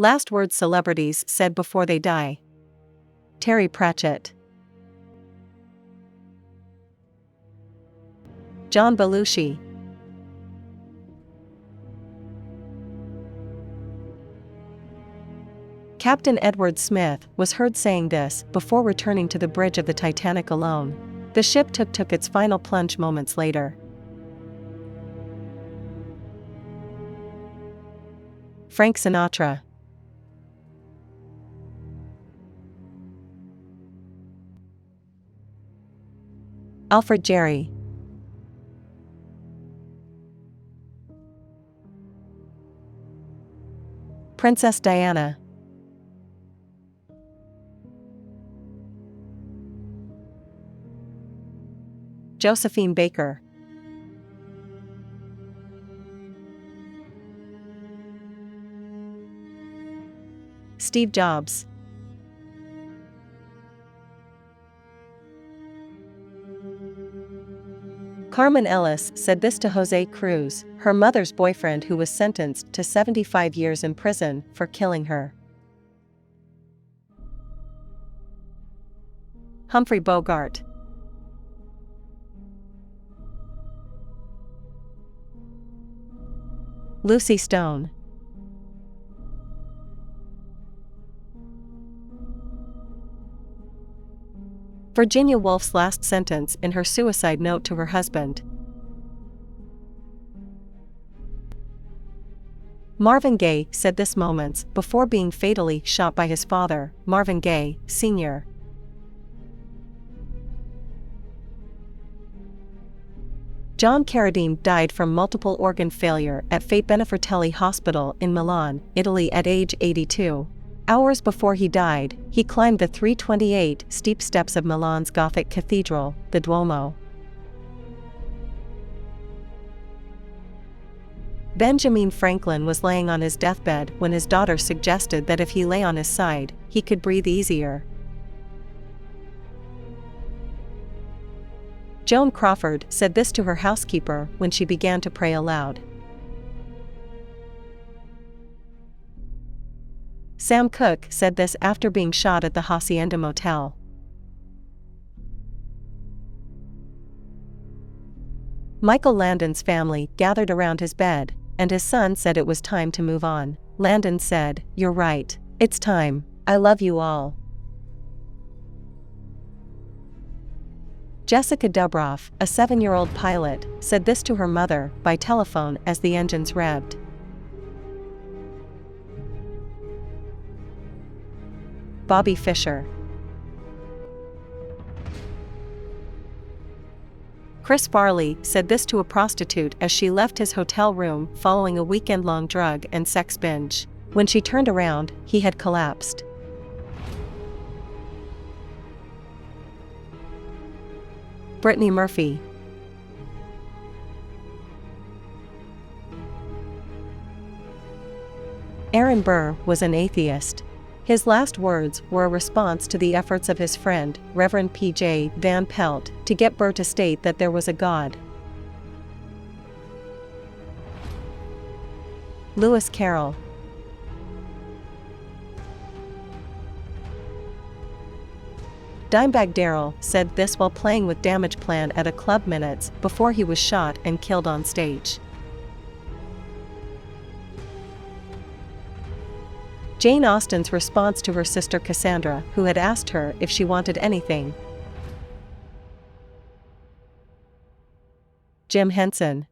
Last words celebrities said before they die. Terry Pratchett. John Belushi. Captain Edward Smith was heard saying this before returning to the bridge of the Titanic alone. The ship took its final plunge moments later. Frank Sinatra. Alfred Jarry. Princess Diana. Josephine Baker. Steve Jobs. Carmen Ellis said this to Jose Cruz, her mother's boyfriend, who was sentenced to 75 years in prison for killing her. Humphrey Bogart. Lucy Stone. Virginia Woolf's last sentence in her suicide note to her husband. Marvin Gaye said this moments before being fatally shot by his father, Marvin Gaye, Sr. John Carradine died from multiple organ failure at Fate Benefertelli Hospital in Milan, Italy at age 82. Hours before he died, he climbed the 328 steep steps of Milan's Gothic cathedral, the Duomo. Benjamin Franklin was laying on his deathbed when his daughter suggested that if he lay on his side, he could breathe easier. Joan Crawford said this to her housekeeper when she began to pray aloud. Sam Cooke said this after being shot at the Hacienda Motel. Michael Landon's family gathered around his bed, and his son said it was time to move on. Landon said, "You're right. It's time. I love you all." Jessica Dubroff, a 7-year-old pilot, said this to her mother by telephone as the engines revved. Bobby Fischer. Chris Farley said this to a prostitute as she left his hotel room following a weekend-long drug and sex binge. When she turned around, he had collapsed. Brittany Murphy. Aaron Burr was an atheist. His last words were a response to the efforts of his friend, Reverend P.J. Van Pelt, to get Burr to state that there was a God. Lewis Carroll. Dimebag Darrell said this while playing with Damageplan at a club minutes before he was shot and killed on stage. Jane Austen's response to her sister Cassandra, who had asked her if she wanted anything. Jim Henson.